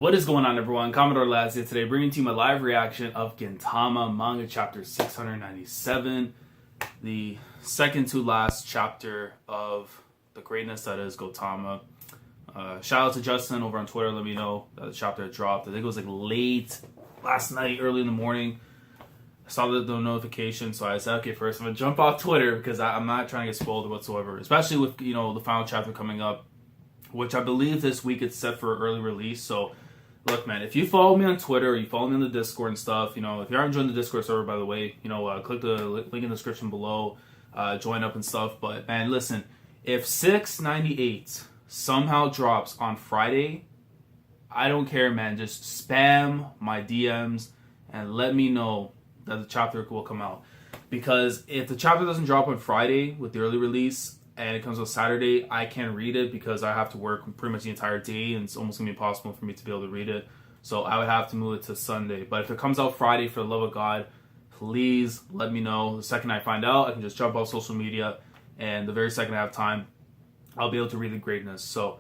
What is going on, everyone? Commodore Lads here today, bringing to you my live reaction of Gintama manga chapter 697, the second to last chapter of the greatness that is Gintama. Shout out to Justin over on Twitter. Let me know that the chapter had dropped. I think it was like late last night, early in the morning. I saw the notification, so I said, okay, first I'm gonna jump off Twitter because I'm not trying to get spoiled whatsoever, especially with the final chapter coming up, which I believe this week it's set for early release. So look, man, if you follow me on Twitter or you follow me on the Discord and stuff, if you aren't joining the Discord server, by the way, click the link in the description below, join up and stuff. But man, listen, if 698 somehow drops on Friday, I don't care, man. Just spam my DMs and let me know that the chapter will come out. Because if the chapter doesn't drop on Friday with the early release and it comes on Saturday, I can't read it because I have to work pretty much the entire day and it's almost going to be impossible for me to be able to read it. So I would have to move it to Sunday. But if it comes out Friday, for the love of God, please let me know. The second I find out, I can just jump off social media, and the very second I have time, I'll be able to read the greatness. So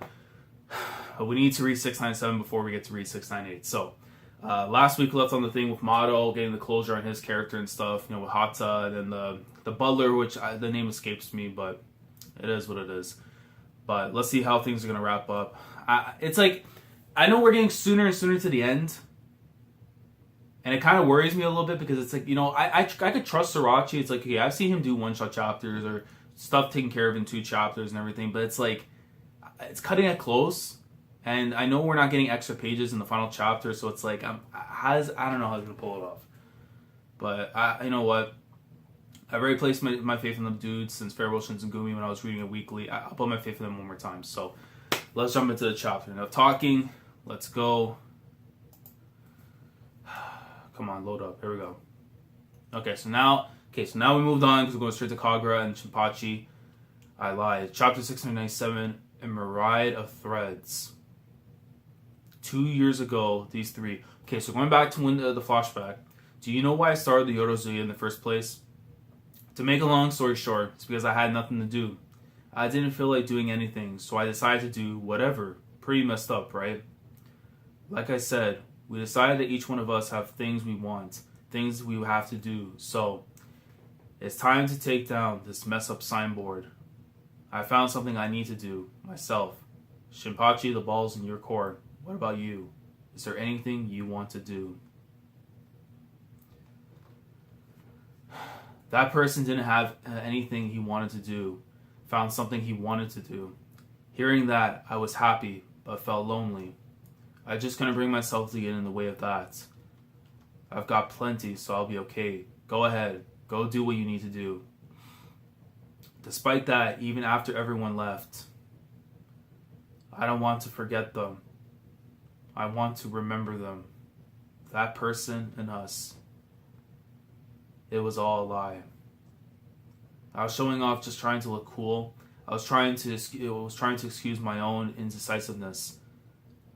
we need to read 697 before we get to read 698. So last week we left on the thing with Mado getting the closure on his character and stuff, with Hata and then the butler, which the name escapes me, but it is what it is. But let's see how things are going to wrap up. It's like, I know we're getting sooner and sooner to the end, and it kind of worries me a little bit because it's like, I could trust Sorachi. It's like, okay, I've seen him do one-shot chapters or stuff taken care of in 2 chapters and everything, but it's like, it's cutting it close. And I know we're not getting extra pages in the final chapter, so it's like, I don't know how he's going to pull it off. But you know what? I've already placed my faith in them dudes since Farewell Shinsengumi when I was reading it weekly. I'll put my faith in them one more time. So let's jump into the chapter. Enough talking. Let's go. Come on, load up. Here we go. Okay, so now we moved on because we're going straight to Kagura and Shinpachi. I lied. Chapter 697, A Myriad of Threads. 2 years ago, these 3. Okay, so going back to when the flashback. Do you know why I started the YOROZUYA in the first place? To make a long story short, it's because I had nothing to do. I didn't feel like doing anything, so I decided to do whatever. Pretty messed up, right? Like I said, we decided that each one of us have things we want, things we have to do. So, it's time to take down this mess up signboard. I found something I need to do, myself. Shinpachi, the ball's in your court. What about you? Is there anything you want to do? That person didn't have anything he wanted to do. Found something he wanted to do. Hearing that, I was happy, but felt lonely. I just couldn't bring myself to get in the way of that. I've got plenty, so I'll be okay. Go ahead. Go do what you need to do. Despite that, even after everyone left, I don't want to forget them. I want to remember them. That person and us. It was all a lie. I was showing off, just trying to look cool. I was trying to excuse my own indecisiveness.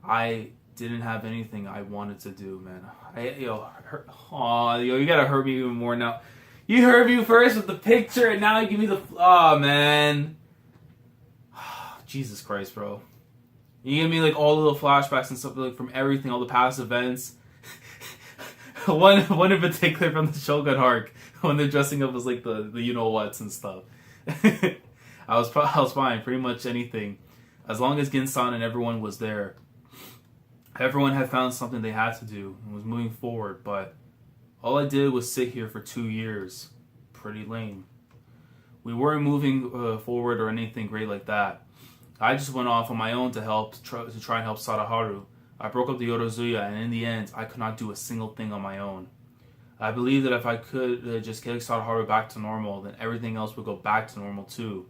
I didn't have anything I wanted to do, man. You gotta hurt me even more now. You heard me first with the picture, and now you give me the... Oh, man. Jesus Christ, bro. You give me, like, all the little flashbacks and stuff, like, from everything, all the past events. One in particular from the Shogun arc, when they're dressing up as, like, the you-know-whats and stuff. I was fine, pretty much anything. As long as Gin-san and everyone was there. Everyone had found something they had to do and was moving forward, but... all I did was sit here for 2 years. Pretty lame. We weren't moving forward or anything great like that. I just went off on my own to try and help Sadaharu. I broke up the YOROZUYA, and in the end, I could not do a single thing on my own. I believe that if I could just get Sadaharu back to normal, then everything else would go back to normal too.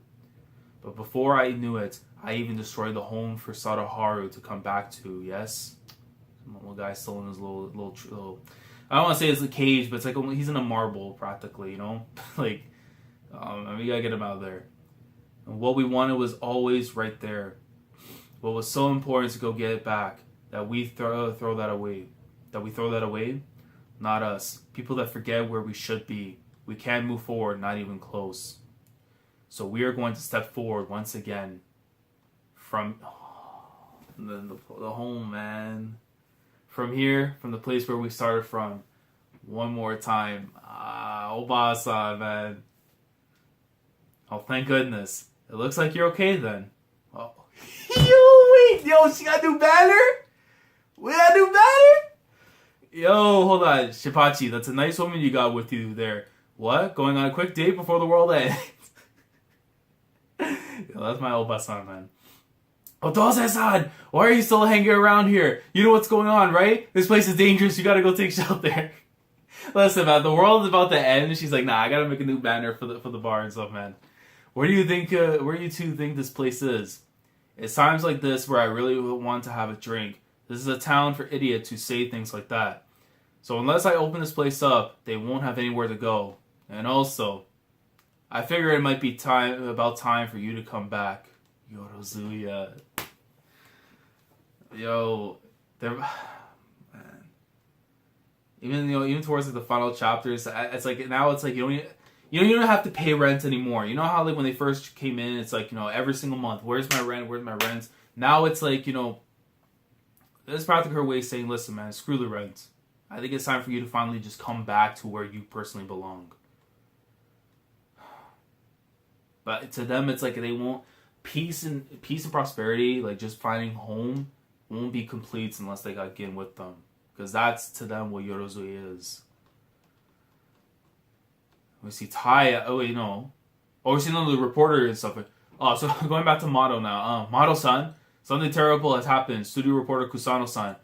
But before I knew it, I even destroyed the home for Sadaharu to come back to. Yes? Some little guy still in his little I don't want to say it's a cage, but it's like he's in a marble, practically, like, we gotta get him out of there. And what we wanted was always right there. What was so important to go get it back, that we throw that away. That we throw that away? Not us. People that forget where we should be. We can't move forward, not even close. So we are going to step forward once again from the home, man. from here, from the place where we started from, one more time. Obasa, man. Oh, thank goodness. It looks like you're okay then. Oh. Yo, she got a new banner? We got a new banner? Yo, hold on. Shippachi, that's a nice woman you got with you there. What? Going on a quick date before the world ends? Yo, that's my Oba-san, man. Otose-san, why are you still hanging around here? You know what's going on, right? This place is dangerous. You gotta go take shelter. Listen, man, the world is about to end. She's like, nah, I gotta make a new banner for the bar and stuff, man. Where do you think? Where do you two think this place is? It's times like this where I really want to have a drink. This is a town for idiots who say things like that. So unless I open this place up, they won't have anywhere to go. And also, I figure it might be about time for you to come back. YOROZUYA. Yo, man. Even towards like, the final chapters, it's like now it's like you don't have to pay rent anymore. You know how like when they first came in, it's like every single month, where's my rent? Where's my rent? Now it's like it's practically her way of saying, listen, man, screw the rent. I think it's time for you to finally just come back to where you personally belong. But to them, it's like they won't peace and prosperity, like just finding home, won't be complete unless they got Gin with them, because that's to them what YOROZUYA is. We see Tai. Oh wait, no. Oh, we're seeing the reporter and stuff. Oh, so going back to Mado now. Mado-san, something terrible has happened. Studio reporter Kusano-san.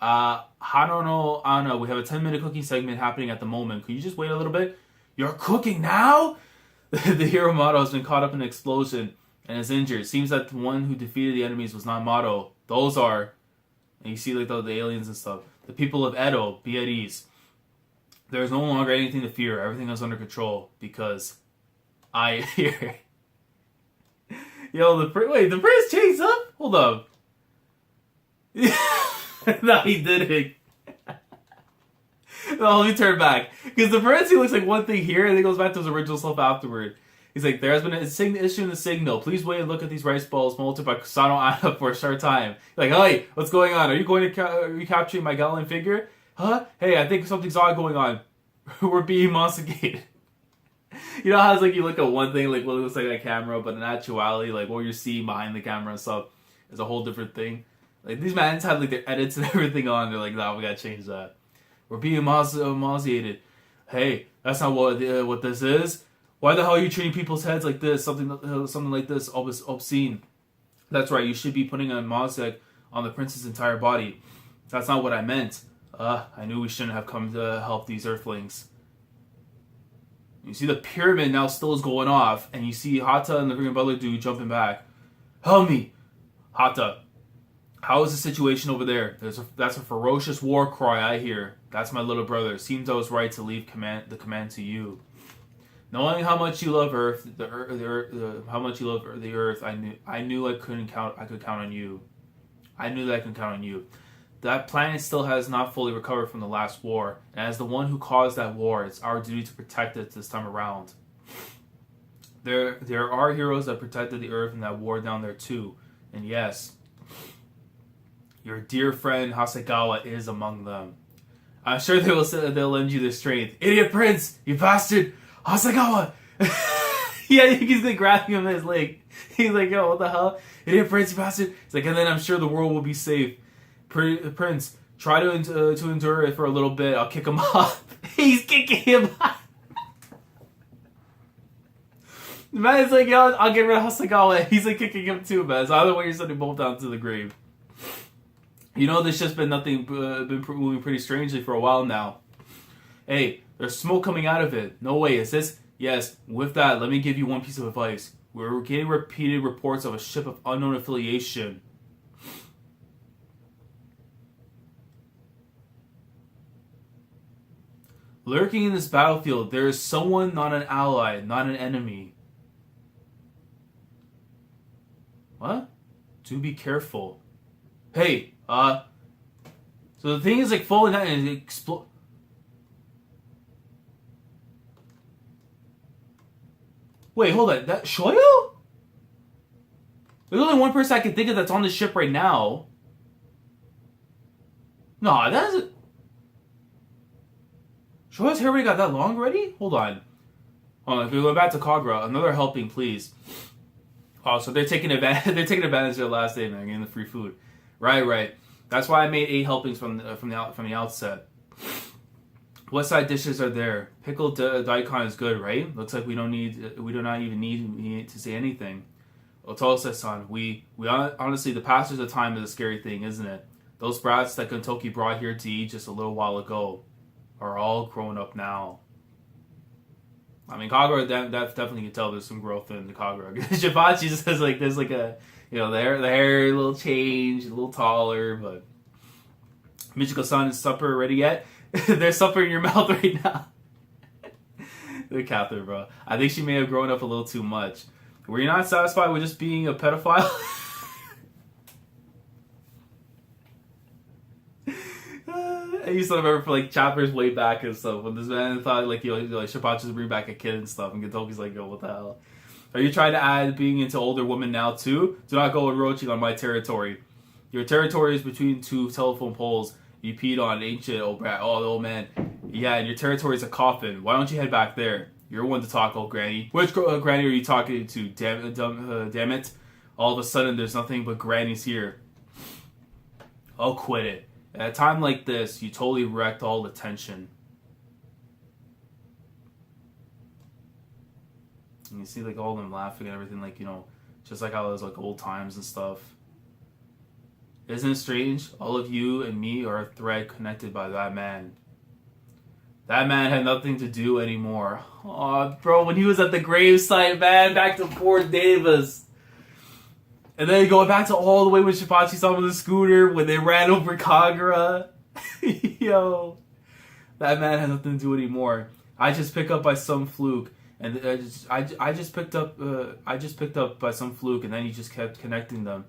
Hano no Ana, we have a 10-minute cooking segment happening at the moment. Could you just wait a little bit? You're cooking now? The hero Mado has been caught up in an explosion and is injured. Seems that the one who defeated the enemies was not Mado. Those are, and you see like the aliens and stuff, the people of Edo. Be at ease. There is no longer anything to fear. Everything is under control because I am here. Yo, the prince changed up? Hold up. No, he didn't. No, let me turn back. Because the prince, he looks like one thing here, and then goes back to his original self afterward. He's like, there has been an issue in the signal. Please wait and look at these rice balls molted by Kusano Ana for a short time. Like, hey, what's going on? Are you going to recapturing my gallant figure? Huh? Hey, I think something's odd going on. We're being monstigated. You know how it's like you look at one thing, like what it looks like on camera, but in actuality, like what you're seeing behind the camera and stuff is a whole different thing. Like these mans have like their edits and everything on. They're like, nah, we gotta change that. We're being nauseated. Hey, that's not what this is. Why the hell are you treating people's heads like this? Something like this obscene. That's right. You should be putting a mosaic on the prince's entire body. That's not what I meant. I knew we shouldn't have come to help these earthlings. You see the pyramid now still is going off, and you see Hata and the freaking butler dude jumping back. Help me, Hata. How is the situation over there? That's a ferocious war cry I hear. That's my little brother. Seems I was right to leave the command to you. Knowing how much you love Earth, how much you love the Earth, I knew I could count on you. I knew that I could count on you. That planet still has not fully recovered from the last war, and as the one who caused that war, it's our duty to protect it this time around. There are heroes that protected the Earth in that war down there too, and yes, your dear friend Hasegawa is among them. I'm sure they'll lend you their strength. Idiot prince, you bastard, Hasegawa! Yeah, he's like grabbing him in his leg. He's like, yo, what the hell? Idiot prince, you bastard! He's like, and then I'm sure the world will be safe. Prince, try to endure it for a little bit. I'll kick him off. He's kicking him off. The man is like, yo, I'll get rid of Hasegawa. He's like kicking him too, man. So either way, you're sending both down to the grave. You know, there's just been moving pretty strangely for a while now. Hey, there's smoke coming out of it. No way, is this? Yes, with that, let me give you one piece of advice. We're getting repeated reports of a ship of unknown affiliation. Lurking in this battlefield, there is someone, not an ally, not an enemy. What? Do be careful. Hey, so the thing is like falling down and explode. Wait, hold on. That Shoyo? There's only one person I can think of that's on the ship right now. No, that isn't. Showa's hair already got that long already? Hold on. If we go back to Kagura, another helping, please. Oh, so they're taking advantage. They're taking advantage of their last day, man, getting the free food. Right. That's why I made 8 helpings from the outset. What side dishes are there? Pickled daikon is good, right? Looks like we do not even need to say anything. Otose-san, we honestly, the passage of time is a scary thing, isn't it? Those brats that Gintoki brought here to eat just a little while ago are all grown up now. I mean, Kagura, that definitely can tell there's some growth in the Kagura. Shibachi just has like, there's like a, the hair a little change, a little taller, but Michiko-san, is supper ready yet? There's supper in your mouth right now. The Catherine, bro. I think she may have grown up a little too much. Were you not satisfied with just being a pedophile? I used to remember for like chapters way back and stuff when this man thought like Shibachi's bring back a kid and stuff, and Gintoki's like, yo, what the hell? Are you trying to add being into older women now too? Do not go encroaching on my territory. Your territory is between 2 telephone poles. You peed on ancient old brat. Oh, the old man. Yeah, and your territory is a coffin. Why don't you head back there? You're one to talk, old granny. Which granny are you talking to? Damn it. All of a sudden, there's nothing but grannies here. Oh, quit it. At a time like this, you totally wrecked all the tension. And you see like all of them laughing and everything, like, just like how it was like old times and stuff. Isn't it strange? All of you and me are a thread connected by that man. That man had nothing to do anymore. Aw, bro, when he was at the gravesite, man, back to poor Davis. And then going back to all the way when Shibachi saw him on the scooter, when they ran over Kagura. Yo. That man had nothing to do anymore. I just picked up by some fluke. And I just picked up by some fluke, and then he just kept connecting them.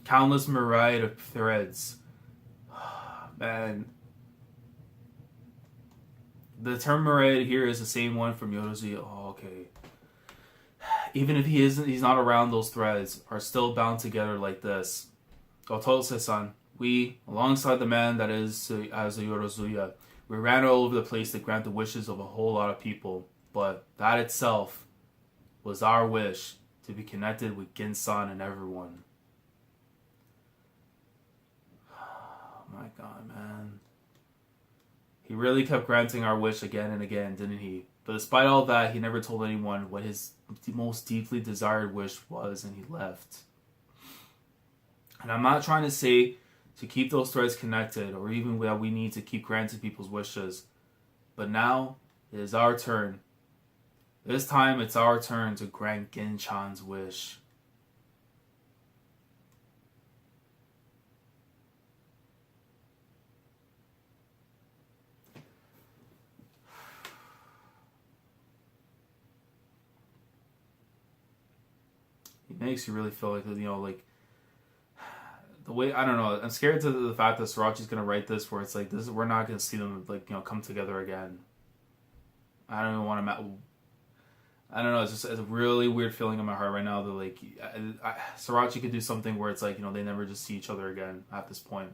Countless myriad of threads. Man. The term myriad here is the same one from YOROZUYA. Oh, okay. Even if he's not around, those threads are still bound together like this. Otose-san, we, alongside the man that is as a YOROZUYA, we ran all over the place to grant the wishes of a whole lot of people. But that itself was our wish to be connected with Gin-san and everyone. Oh my god, man. He really kept granting our wish again and again, didn't he? But despite all that, he never told anyone what his most deeply desired wish was, and he left. And I'm not trying to say to keep those threads connected, or even that we need to keep granting people's wishes. But now, it is our turn. This time, it's our turn to grant Gin-chan's wish. It makes you really feel like, like the way, I don't know, I'm scared to the fact that Sorachi's gonna write this where it's like this, we're not gonna see them come together again. I don't even want to. I don't know. It's a really weird feeling in my heart right now that like Sorachi could do something where it's like they never just see each other again at this point,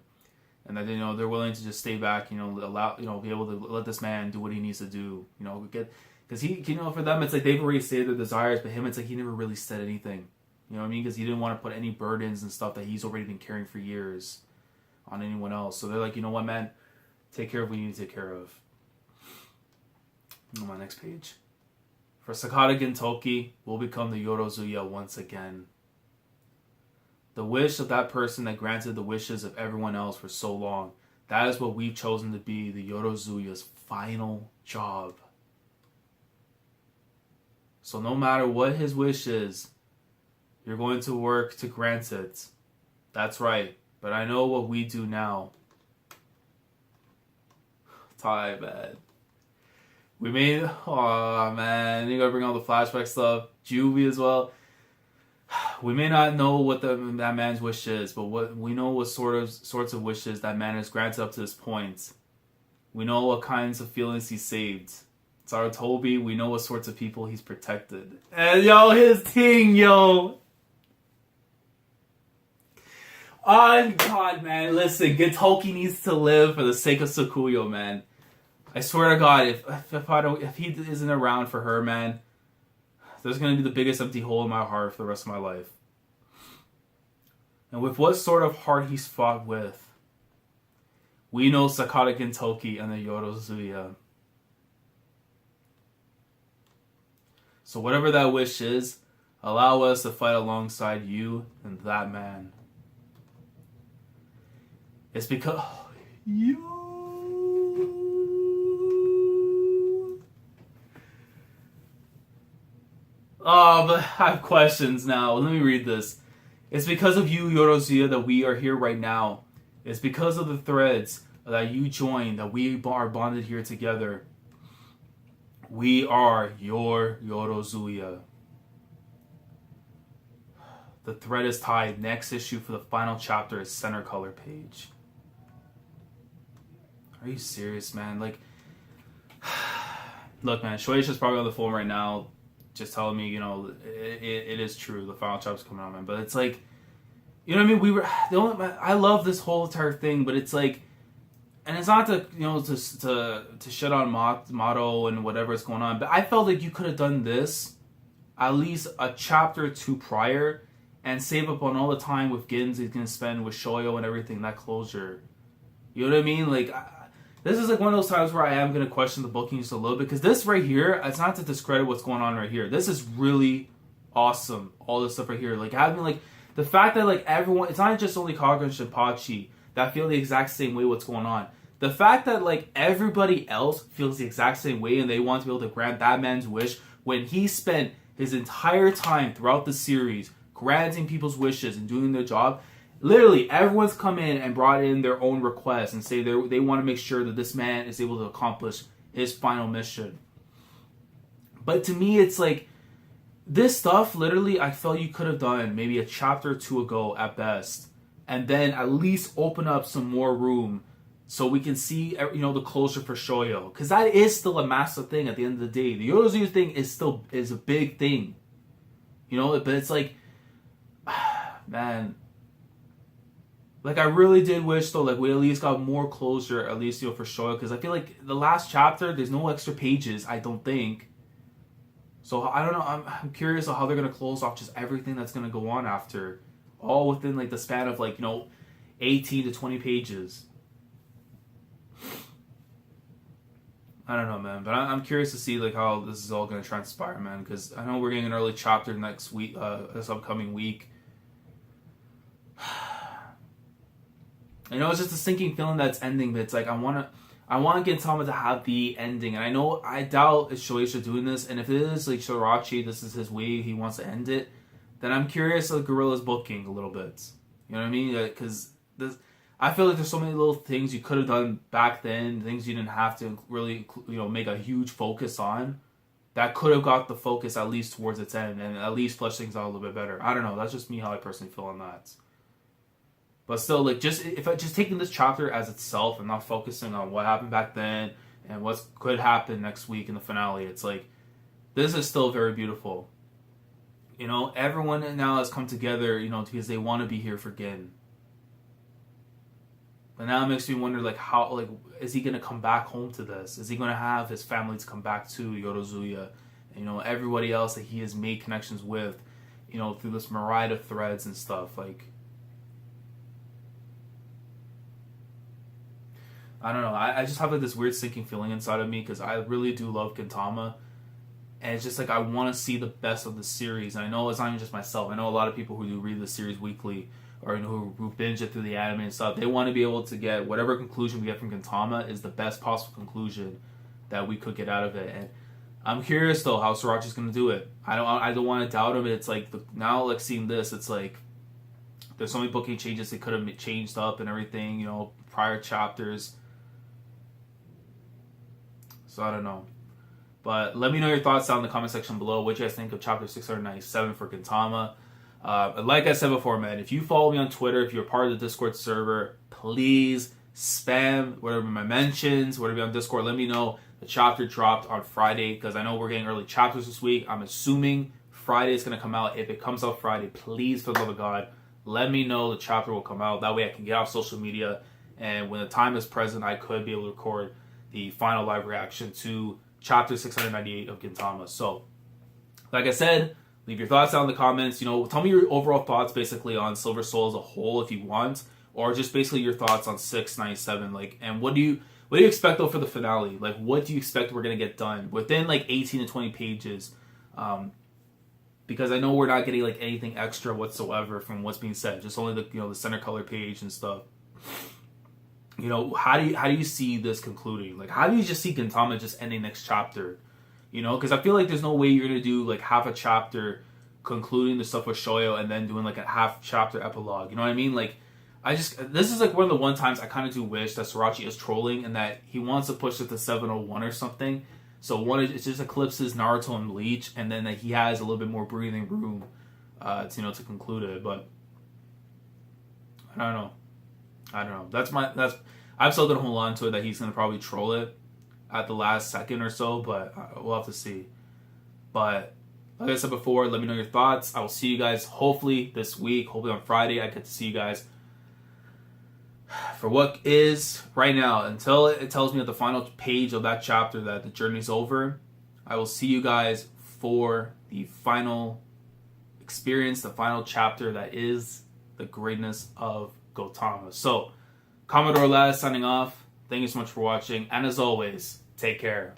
and that they're willing to just stay back, allow be able to let this man do what he needs to do, get, because he for them it's like they've already stated their desires, but him it's like he never really said anything, you know what I mean? Because he didn't want to put any burdens and stuff that he's already been carrying for years on anyone else. So they're like, you know what, man, take care of what you need to take care of. On my next page. For Sakata Gintoki will become the YOROZUYA once again. The wish of that person that granted the wishes of everyone else for so long, that is what we've chosen to be the YOROZUYA's final job. So no matter what his wish is, you're going to work to grant it. That's right. But I know what we do now. Tie, man. We made, oh man, you gotta bring all the flashback stuff. Juvie as well. We may not know what that man's wish is, but what we know what sorts of wishes that man has granted up to this point. We know what kinds of feelings he saved. Sarutobi, we know what sorts of people he's protected. And yo, his thing, yo. Oh God, man! Listen, Gintoki needs to live for the sake of Sakuyo, man. I swear to God, if he isn't around for her, man, there's gonna be the biggest empty hole in my heart for the rest of my life. And with what sort of heart he's fought with, we know Sakata Gintoki and the YOROZUYA. So whatever that wish is, allow us to fight alongside you and that man. It's because... Oh, but I have questions now. Let me read this. It's because of you, YOROZUYA, that we are here right now. It's because of the threads that you joined that we are bonded here together. We are your YOROZUYA. The thread is tied. Next issue for the final chapter is center color page. Are you serious, man? Like, look, man, Shueisha's probably on the phone right now just telling me, you know, it is true. The final chapter's coming out, man. But it's like, you know what I mean? I love this whole entire thing, but it's like, and it's not to, you know, to shit on Motto and whatever's going on, but I felt like you could have done this at least a chapter or two prior and save up on all the time with Gins he's going to spend with Shoyo and everything, that closure. You know what I mean? Like, this is like one of those times where I am going to question the booking just a little bit, because this right here, it's not to discredit what's going on right here. This is really awesome. All this stuff right here. Like, having, like, the fact that, like, everyone, it's not just only Kagura and Shinpachi that feel the exact same way what's going on. The fact that, like, everybody else feels the exact same way and they want to be able to grant that man's wish when he spent his entire time throughout the series granting people's wishes and doing their job. Literally, everyone's come in and brought in their own requests and say they want to make sure that this man is able to accomplish his final mission. But to me, it's like, this stuff, literally, I felt you could have done maybe a chapter or two ago at best. And then at least open up some more room so we can see, you know, the closure for Shoyo. Because that is still a massive thing at the end of the day. The YOROZUYA thing is a big thing. You know, but it's like, man, like, I really did wish, though, like, we at least got more closure, at least, you know, for Shoyo. Because I feel like the last chapter, there's no extra pages, I don't think. So, I don't know, I'm curious of how they're going to close off just everything that's going to go on after. All within, like, the span of, like, you know, 18 to 20 pages. I don't know, man. But I'm curious to see, like, how this is all going to transpire, man. Because I know we're getting an early chapter next week, this upcoming week. You know, it's just a sinking feeling that's ending, but it's like, I want Gintama to have the ending. And I doubt is Shueisha doing this. And if it is, like, Sorachi, this is his way, he wants to end it, then I'm curious of Gorilla's booking a little bit. You know what I mean? Because I feel like there's so many little things you could have done back then, things you didn't have to really, you know, make a huge focus on, that could have got the focus at least towards its end and at least flesh things out a little bit better. I don't know. That's just me, how I personally feel on that. But still, like, just taking this chapter as itself and not focusing on what happened back then and what could happen next week in the finale, it's like, this is still very beautiful. You know, everyone now has come together, you know, because they want to be here for Gin. But now it makes me wonder, like, how, like, is he going to come back home to this? Is he going to have his family to come back to YOROZUYA? And, you know, everybody else that he has made connections with, you know, through this myriad of threads and stuff, like, I don't know. I just have, like, this weird sinking feeling inside of me because I really do love Gintama. And it's just like, I want to see the best of the series. And I know it's not even just myself. I know a lot of people who do read the series weekly, or, you know, who binge it through the anime and stuff. They want to be able to get whatever conclusion we get from Gintama is the best possible conclusion that we could get out of it. And I'm curious, though, how Sorachi's going to do it. I don't want to doubt him. It's like, now, like, seeing this, it's like, there's so many booking changes they could have changed up and everything, you know, prior chapters. So I don't know. But let me know your thoughts down in the comment section below. What you guys think of chapter 697 for Gintama. Like I said before, man, if you follow me on Twitter, if you're part of the Discord server, please spam whatever my mentions, whatever on Discord. Let me know the chapter dropped on Friday, because I know we're getting early chapters this week. I'm assuming Friday is going to come out. If it comes out Friday, please, for the love of God, let me know the chapter will come out. That way I can get off social media, and when the time is present, I could be able to record the final live reaction to chapter 698 of Gintama. So, like I said, leave your thoughts down in the comments. You know, tell me your overall thoughts basically on Silver Soul as a whole if you want, or just basically your thoughts on 697. Like, and what do you expect though for the finale? Like, what do you expect we're gonna get done within like 18 to 20 pages? Because I know we're not getting like anything extra whatsoever from what's being said. Just only the the center color page and stuff. You know, how do you see this concluding? Like, how do you just see Gintama just ending next chapter? You know, because I feel like there's no way you're gonna do like half a chapter concluding the stuff with Shoyo and then doing like a half chapter epilogue. You know what I mean? Like, this is like one of the one times I kind of do wish that Sorachi is trolling and that he wants to push it to 701 or something. So it just eclipses Naruto and Bleach, and then that he has a little bit more breathing room, to conclude it. But I don't know. I'm still gonna hold on to it that he's gonna probably troll it at the last second or so, but we'll have to see. But like I said before, let me know your thoughts. I will see you guys hopefully this week. Hopefully on Friday I get to see you guys for what is right now, until it tells me at the final page of that chapter that the journey's over. I will see you guys for the final experience, the final chapter that is the greatness of Gintama. So, Commodore Laz signing off. Thank you so much for watching, and as always, take care.